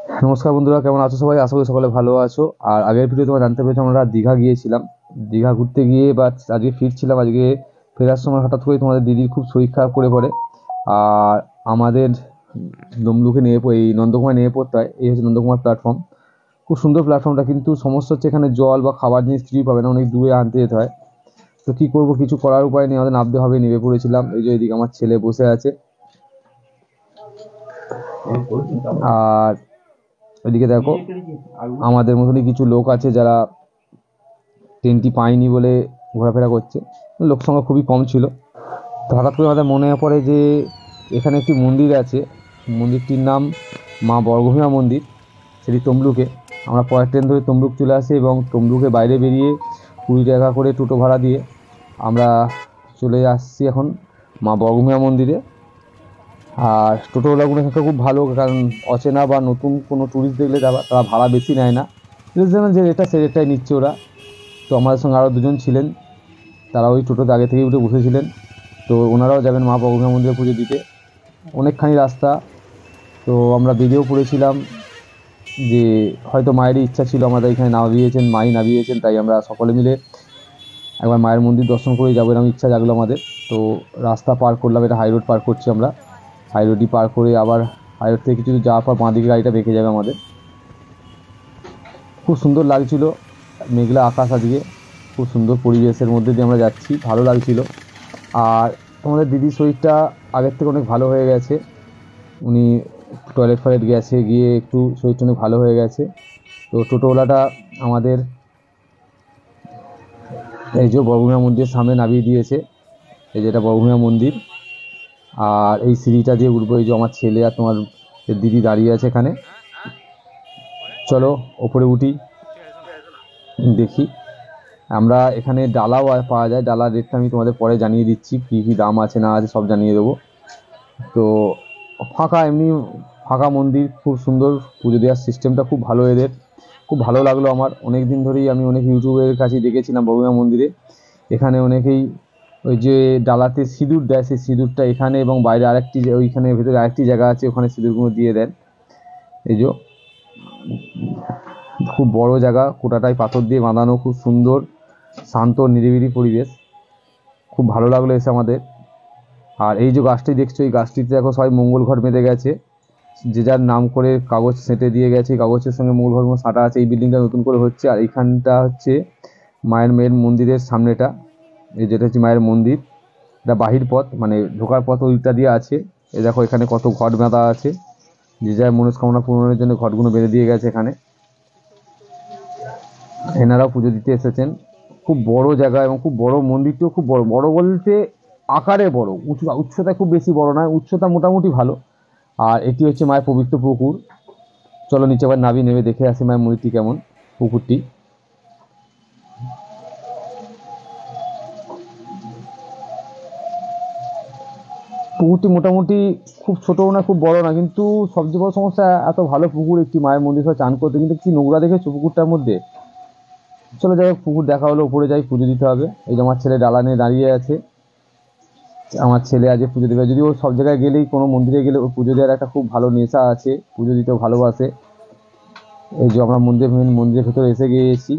নমস্কার বন্ধুরা, কেমন আছো সবাই? আশা করি সকলে ভালো আছো। আর আগের ভিডিও তোমরা জানতে পেরেছো আমরা দীঘা গিয়েছিলাম। দীঘা ঘুরতে গিয়ে বা আজকে ফিরছিলাম। আজকে ফেরার সময় হঠাৎ করে তোমাদের দিদির খুব শরীর খারাপ করে পড়ে। আর আমাদের তমলুকে এই নন্দকুমার নিয়ে পড়তে হয়। এই হচ্ছে নন্দকুমার প্ল্যাটফর্ম। খুব সুন্দর প্ল্যাটফর্মটা, কিন্তু সমস্যা হচ্ছে এখানে জল বা খাবার জিনিস কিছুই পাবে না, অনেক দূরে আনতে যেতে হয়। তো কী করবো, কিছু করার উপায় নেই, আমাদের নামতে হবে, নেমে পড়েছিলাম। এই যে এদিকে আমার ছেলে বসে আছে। আর ওইদিকে দেখো আমাদের মতনই কিছু লোক আছে যারা ট্রেনটি পায়নি বলে ঘোরাফেরা করছে। লোক সংখ্যা খুবই কম ছিল। তো হঠাৎ করে আমাদের মনে পড়ে যে এখানে একটি মন্দির আছে। মন্দিরটির নাম মা বরগভীমা মন্দির, সেটি তমলুকে। আমরা পরের ট্রেন ধরে তমলুক চলে আসি এবং তমলুকে বাইরে বেরিয়ে 20 টাকা করে টোটো ভাড়া দিয়ে আমরা চলে আসছি এখন মা বরগভীমা মন্দিরে। আর টোটোওয়ালাগুলো এখানকার খুব ভালো, কারণ অচেনা বা নতুন কোনো ট্যুরিস্ট দেখলে তারা ভাড়া বেশি নেয় না। যে রেটটা সে রেটটাই নিচ্ছে ওরা। তো আমাদের সঙ্গে আরও দুজন ছিলেন, তারা ওই টোটোতে আগে থেকেই উঠে বসেছিলেন। তো ওনারাও যাবেন মা বরগভীমা মন্দিরে পুজো দিতে। অনেকখানি রাস্তা। তো আমরা বেরিয়েও পড়েছিলাম যে হয়তো মায়েরই ইচ্ছা ছিল আমাদের এখানে নামিয়েছেন, মাই নামিয়েছেন, তাই আমরা সকলে মিলে একবার মায়ের মন্দির দর্শন করেই যাবো এরকম ইচ্ছা জাগলো আমাদের। তো রাস্তা পার করলাম, এটা হাই রোড পার করছি আমরা। হাই রোডই পার করে আবার হাই রোড থেকে কিছু দূর যাওয়ার পর বাঁ দিকে গাড়িটা বেঁকে যাবে আমাদের। খুব সুন্দর লাগছিল, মেঘলা আকাশ আজকে, খুব সুন্দর পরিবেশের মধ্যে দিয়ে আমরা যাচ্ছি, ভালো লাগছিল। আর তোমাদের দিদির শরীরটা আগের থেকে অনেক ভালো হয়ে গেছে। উনি টয়লেট গেছে, গিয়ে একটু শরীরটা অনেক ভালো হয়ে গেছে। তো টোটোওয়ালাটা আমাদের এই যে বরগুনা মন্দিরের সামনে নামিয়ে দিয়েছে। এই যে এটা বরগুনা মন্দির। আর এই সিঁড়িটা দিয়ে উঠবো। এই যে আমার ছেলে আর তোমার দিদি দাঁড়িয়ে আছে এখানে। চলো ওপরে উঠি, দেখি। আমরা এখানে ডালাও পাওয়া যায়, ডালার রেটটা আমি তোমাদের পরে জানিয়ে দিচ্ছি, কী কী দাম আছে না আছে সব জানিয়ে দেবো। তো এমনি ফাঁকা মন্দির, খুব সুন্দর। পুজো দেওয়ার সিস্টেমটা খুব ভালো এদের, খুব ভালো লাগলো আমার। অনেক দিন ধরেই আমি অনেক ইউটিউবের কাছেই দেখেছিলাম বরগুনা মন্দিরে এখানে অনেকেই ওই যে ডালাতে সিঁদুর দেয়, সেই সিঁদুরটা এখানে এবং বাইরে আরেকটি ওইখানে ভেতরে আরেকটি জায়গা আছে, ওখানে সিঁদুরগুলো দিয়ে দেন। এই যে খুব বড় জায়গা, কোটাটাই পাথর দিয়ে বাঁধানো, খুব সুন্দর শান্ত নিরিবিলি পরিবেশ, খুব ভালো লাগলো এসে আমাদের। আর এই যে গাছটি দেখছো, এই গাছটিতে দেখো সবাই মঙ্গল ঘট বেঁধে গেছে, যে যার নাম করে কাগজ সেঁটে দিয়ে গেছে। কাগজের সঙ্গে মঙ্গল ঘট সাঁটা আছে। এই বিল্ডিংটা নতুন করে হচ্ছে। আর এইখানটা হচ্ছে মায়ের মেয়ের মন্দিরের সামনেটা। এই যেটা হচ্ছে মায়ের মন্দির, এটা বাহির পথ, মানে ঢোকার পথ ওইটা দিয়ে আছে। এই দেখো এখানে কত ঘট বাঁধা আছে, যে যার মনস্কামনা পূরণের জন্য ঘটগুলো বেঁধে দিয়ে গেছে এখানে। এনারাও পুজো দিতে এসেছেন। খুব বড় জায়গা এবং খুব বড় মন্দিরটিও, খুব বড়। বড় বলতে আকারে বড়, উচ্চতায় খুব বেশি বড় নয়, উচ্চতা মোটামুটি ভালো। আর এটি হচ্ছে মায়ের পবিত্র পুকুর। চলো নিচে আবার নাবি, নেমে দেখে আসি মায়ের মন্দিরটি কেমন, পুকুরটি। পুকুরটি মোটামুটি খুব ছোটও না খুব বড় না, কিন্তু সবচেয়ে বড় সমস্যা, এত ভালো পুকুর একটি মায়ের মন্দির চান করতে, কিন্তু কি নোংরা দেখেছো পুকুরটার মধ্যে। চলো যাই হোক, পুকুর দেখা হলো, উপরে যাই, পুজো দিতে হবে। এই যে আমার ছেলে ডালা নিয়ে দাঁড়িয়ে আছে। আমার ছেলে আজকে পুজো দেবে। যদিও সব জায়গায় গেলেই, কোনো মন্দিরে গেলে ওর পুজো দেওয়ার একটা খুব ভালো নেশা আছে, পুজো দিতেও ভালোবাসে। এই যে আমরা মন্দিরের ভেতরে এসে গিয়েছি,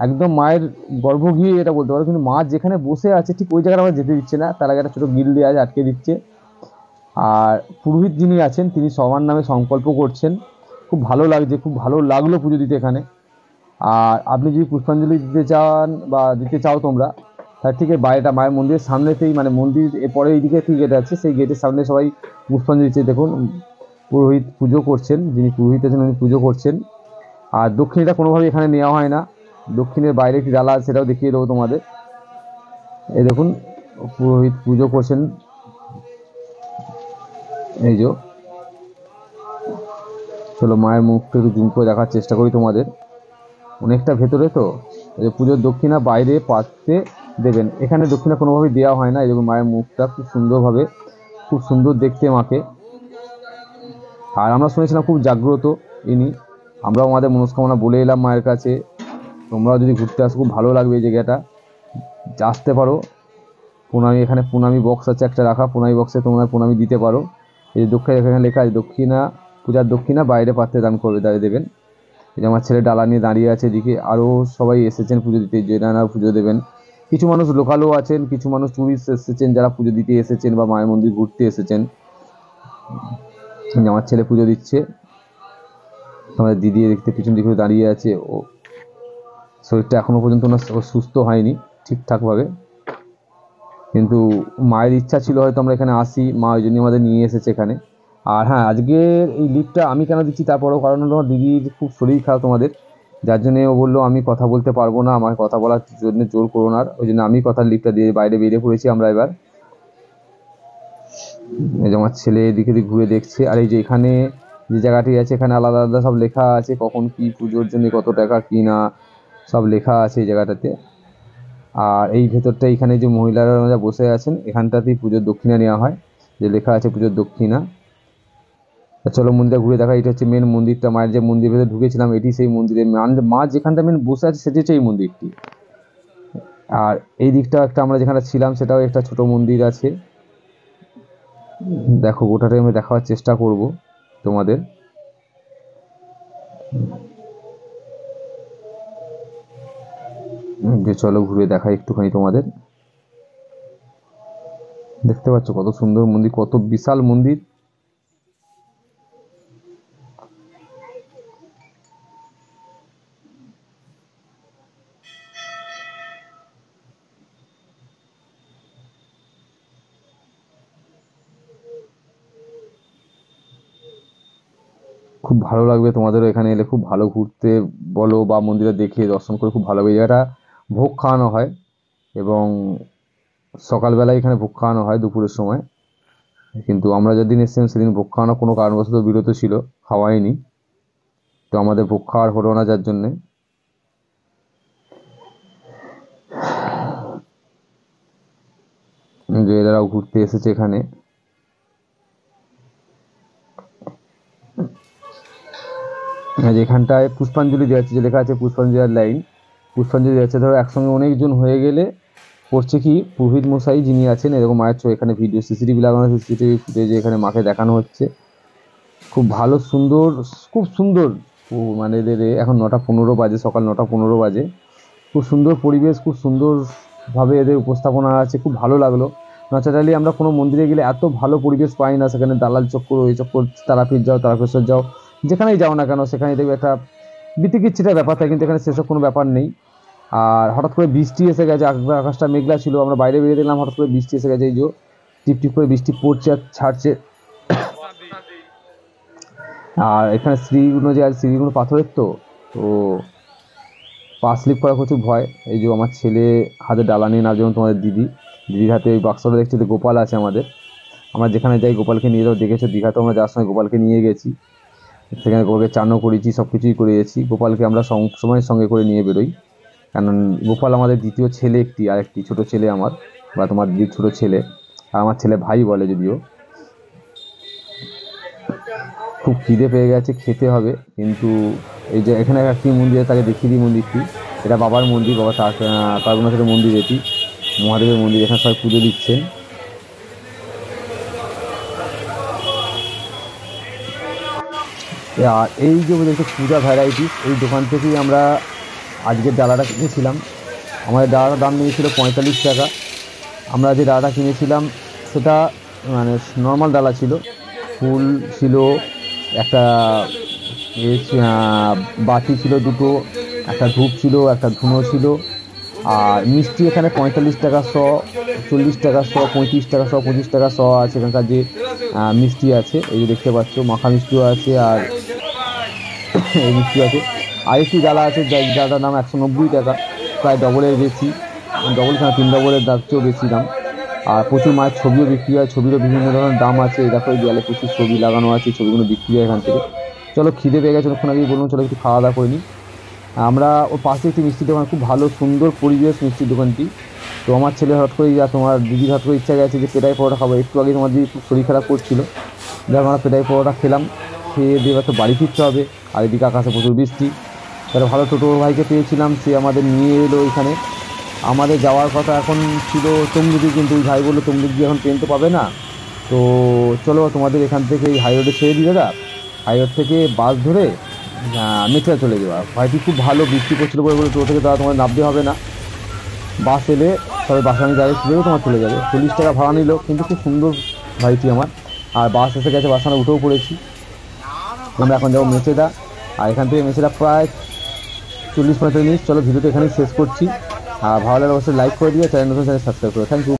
একদম মায়ের গর্ভগৃহে এটা বলতে পারো। কিন্তু মা যেখানে বসে আছে ঠিক ওই জায়গাটা আমরা যেতে দিচ্ছে না, তার আগে একটা ছোটো গিল দিয়ে আছে, আটকে দিচ্ছে। আর পুরোহিত যিনি আছেন তিনি সবার নামে সংকল্প করছেন। খুব ভালো লাগছে, খুব ভালো লাগলো পুজো দিতে এখানে। আর আপনি যদি পুষ্পাঞ্জলি দিতে চান বা দিতে চাও তোমরা, তার ঠিক বাইরেটা মায়ের মন্দিরের সামনেতেই, মানে মন্দির এরপরে এইদিকে একটি গেট আছে, সেই গেটের সামনে সবাই পুষ্পাঞ্জলি দিচ্ছে। দেখুন পুরোহিত পুজো করছেন, যিনি পুরোহিত আছেন উনি পুজো করছেন। আর দক্ষিণটা কোনোভাবেই এখানে নেওয়া হয় না। দক্ষিণের বাইরে একটি ডালা আছে, সেটাও দেখিয়ে দেবো তোমাদের। এই দেখুন পুরোহিত পুজো করছেন। এই যে, চলো মায়ের মুখটা একটু জুম করে দেখার চেষ্টা করি তোমাদের। অনেকটা ভেতরে তো, এই পুজোর দক্ষিণা বাইরে পাত্রে দেবেন, এখানে দক্ষিণা কোনোভাবেই দেওয়া হয় না। এই দেখুন মায়ের মুখটা খুব সুন্দরভাবে, খুব সুন্দর দেখতে মাকে। আর আমরা শুনেছিলাম খুব জাগ্রত ইনি। আমরাও আমাদের মনস্কামনা বলে এলাম মায়ের কাছে। তোমরাও যদি ঘুরতে আসো খুব ভালো লাগবে এই জায়গাটা, আসতে পারো। প্রণামী, এখানে প্রণামী বক্স আছে একটা রাখা, প্রণামী বক্সে তোমরা প্রণামী দিতে পারো। এই যে দক্ষিণা, এখানে লেখা আছে দক্ষিণা পূজার দক্ষিণা বাইরে পাত্রে দান করবে, দাঁড়িয়ে দেবেন। এই যে আমার ছেলে ডালা নিয়ে দাঁড়িয়ে আছে, এদিকে আরও সবাই এসেছেন পুজো দিতে, যারা পুজো দেবেন। কিছু মানুষ লোকালও আছেন, কিছু মানুষ টুরিস্ট এসেছেন যারা পুজো দিতে এসেছেন বা মায়ের মন্দির ঘুরতে এসেছেন। আমার ছেলে পুজো দিচ্ছে, আমাদের দিদি দেখতে পিছন দিকে দাঁড়িয়ে আছে। ও শরীরটা এখনো পর্যন্ত ওনার সুস্থ হয়নি ঠিকঠাকভাবে, কিন্তু মায়ের ইচ্ছা ছিল হয়তো আমরা এখানে আসি, মা ওই জন্য আমাদের নিয়ে এসেছে এখানে। আর হ্যাঁ, আজকের এই লিফটটা আমি কেন দিচ্ছি তারপরেও কারণ হলো আমার দিদির খুব শরীর খারাপ তোমাদের, যার জন্য ও বললো আমি কথা বলতে পারবো না, আমার কথা বলার জন্য জোর করো না, ওই জন্য আমি কথার লিফটটা দিয়ে বাইরে বেরিয়ে পড়েছি আমরা এবার। এই যে আমার ছেলে এদিকে দিকে ঘুরে দেখছে। আর এই যে এখানে যে জায়গাটি আছে এখানে আলাদা আলাদা সব লেখা আছে, কখন কি পুজোর জন্য কত টাকা কি না সব লেখা আছে এই জায়গাটাতে। আর এই ভেতরটা এখানে যে মহিলারা বসে আছেন এখানটাতেই পুজোর দক্ষিণা নেওয়া হয়, যে লেখা আছে পুজোর দক্ষিণা। চলো মন্দিরটা ঘুরে দেখা। এটা হচ্ছে মেন মন্দিরটা, মায়ের যে মন্দির ভেতরে ঢুকেছিলাম এটি সেই মন্দিরের মা যেখানটা মেন বসে আছে সেটি হচ্ছে এই মন্দিরটি। আর এই দিকটা একটা আমরা যেখানে ছিলাম সেটাও একটা ছোট মন্দির আছে, দেখো গোটাটাই আমি দেখাবার চেষ্টা করব তোমাদের। যে চলো ঘুরে দেখাই একটুখানি তোমাদের। দেখতে পাচ্ছ কত সুন্দর মন্দির, কত বিশাল মন্দির। খুব ভালো লাগবে তোমাদেরও এখানে এলে, খুব ভালো ঘুরতে বলো বা মন্দিরে দেখে দর্শন করে খুব ভালো লাগবে। এই জায়গাটা ভোগ খাওয়ানো হয় এবং সকালবেলায় এখানে ভোগ খাওয়ানো হয় দুপুরের সময়, কিন্তু আমরা যেদিন এসেছিলাম সেদিন ভোগ খাওয়ানো কোনো কারণবশত বিরত ছিল, খাওয়ায়নি, তো আমাদের ভোগ খাওয়ার হলো না, যার জন্যে। যে এরাও ঘুরতে এসেছে এখানে। যেখানটায় পুষ্পাঞ্জলি দেওয়া আছে, যে লেখা আছে পুষ্পাঞ্জলি লাইন, পুষ্পাঞ্জলি দেওয়া আছে। ধরো একসঙ্গে অনেকজন হয়ে গেলে করছে কি, পুরোহিত মশাই যিনি আছেন এরকম মায়ের এখানে ভিডিও সিসিটিভি লাগানো, সিসিটিভি ফুটেজে এখানে মাকে দেখানো হচ্ছে। খুব ভালো সুন্দর, খুব সুন্দর। মানে এদের এখন 9:15 বাজে, সকাল 9:15 বাজে। খুব সুন্দর পরিবেশ, খুব সুন্দরভাবে এদের উপস্থাপনা আছে, খুব ভালো লাগলো। ন্যাচারালি আমরা কোনো মন্দিরে গেলে এত ভালো পরিবেশ পাই না, সেখানে দালাল চক্কর ওই চক্কর, তারাপীঠ যাও তারকেশ্বর যাও যেখানেই যাও না কেন সেখানে দেখবে একটা বিতিকিচ্ছিটা ব্যাপার থাকে, কিন্তু এখানে সেসব কোনো ব্যাপার নেই। আর হঠাৎ করে বৃষ্টি এসে গেছে, আকাশটা মেঘলা ছিল, আমরা বাইরে বেরিয়ে দিলাম, হঠাৎ করে বৃষ্টি এসে গেছে। এই যে টিপটিপ করে বৃষ্টি পড়ছে আর ছাড়ছে। আর এখানে সিঁড়িগুলো যে আছে সিঁড়িগুলো পাথরের, তো পা স্লিপ করা প্রচুর ভয়। এই যে আমার ছেলে হাতে ডালা নিয়ে নাম, যেমন তোমাদের দিদির হাতে ওই বাক্সটা দেখছি, গোপাল আছে আমাদের। আমরা যেখানে যাই গোপালকে নিয়ে যাও, দেখেছো দীঘাতে আমরা যাওয়ার সময় গোপালকে নিয়ে গেছি, সেখানে গোপালকে চানও করেছি, সব কিছুই করিয়েছি। গোপালকে আমরা সময় সঙ্গে করে নিয়ে বেরোই, কারণ গোপাল আমাদের দ্বিতীয় ছেলে, আরেকটি ছোট ছেলে আমার, বা তোমার দিদির ছোট ছেলে, আর আমার ছেলে ভাই বলে যদিও। খুব খিদে পেয়ে গেছে, খেতে হবে, কিন্তু এই যে এখানে একটি মন্দির আছে, তাকে দেখিয়ে দিই মন্দিরটি। এটা বাবার মন্দির, বাবা তারকনাথের মন্দির, এটি মহাদেবের মন্দির। এখানে সবাই পুজো দিচ্ছেন। আর এই যে বলছে পূজা ভ্যারাইটিস, এই দোকান থেকেই আমরা আজকের ডালাটা কিনেছিলাম। আমাদের ডালাটার দাম নিয়েছিল 45 টাকা। আমরা যে ডালাটা কিনেছিলাম সেটা মানে নর্মাল ডালা ছিল, ফুল ছিল, একটা বাতি ছিল দুটো, একটা ধূপ ছিল, একটা ধুনো ছিল। আর মিষ্টি এখানে 45 টাকা শ, 40 টাকা শ, 35 টাকা শ, 25 টাকা শ আছে এখানকার যে মিষ্টি আছে। এই যে দেখতে পাচ্ছ মাখা মিষ্টিও আছে, আর এই মিষ্টি আছে। আরেকটি ডালা আছে যার ডালাটার দাম 190 টাকা, প্রায় ডবলের বেশি, ডবল কেন 3 ডবলের দাম চেয়েও বেশি দাম। আর প্রচুর মায়ের ছবিও বিক্রি হয়, ছবিরও বিভিন্ন ধরনের দাম আছে। দেখো এই দেয়ালে প্রচুর ছবি লাগানো আছে, ছবিগুলো বিক্রি হয় এখান থেকে। চলো খিদে পেয়ে গেছে, ওখানে আগেই বললাম চলো একটু খাওয়া দাওয়া করে নিই। আমরা ওর পাশে একটি মিষ্টির দোকান, খুব ভালো সুন্দর পরিবেশ মিষ্টির দোকানটি। তো আমার ছেলে হঠাৎ করে, তোমার দিদির হঠাৎ করে ইচ্ছা গেছে যে পেটাই পরোটা খাবো। একটু আগে তোমার দিদি খুব শরীর খারাপ করছিল, যাই আমরা পেটাই পরোটা খেলাম, খেয়ে দিয়ে তো বাড়ি ফিরতে হবে। আর এদিকে আকাশে প্রচুর বৃষ্টি। তাহলে ভালো টোটো ভাইকে পেয়েছিলাম, সে আমাদের নিয়ে এলো এখানে। আমাদের যাওয়ার কথা এখন ছিল তমলুকি, কিন্তু ওই ভাই বললো তমলুকি এখন ট্রেন তো পাবে না, তো চলো তোমাদের এখান থেকে এই হাই রোডে ছেড়ে দিই দাদা, হাইওয়ে থেকে বাস ধরে মেচেদা চলে যাওয়া। ভাইটি খুব ভালো, বৃষ্টি পড়ছিল বলে টোটো থেকে তারা তোমার নামতে হবে না, বাস এলে তবে বাসে আমি ডাইরেক্ট চলে তোমার চলে যাবে। 40 টাকা ভাড়া নিল, কিন্তু খুব সুন্দর ভাইটি আমার। আর বাস এসে গেছে, বাস আমরা উঠেও পড়েছি। আমরা এখন যাবো মেচেদা, আর এখান থেকে মেচেদা প্রায় 40-45 মিনিট। চলো ভিডিওটা এখানেই শেষ করছি। আর ভালো লাগলে অবশ্যই লাইক করে দিয়ে চ্যানেল সাবস্ক্রাইব করো। Thank you.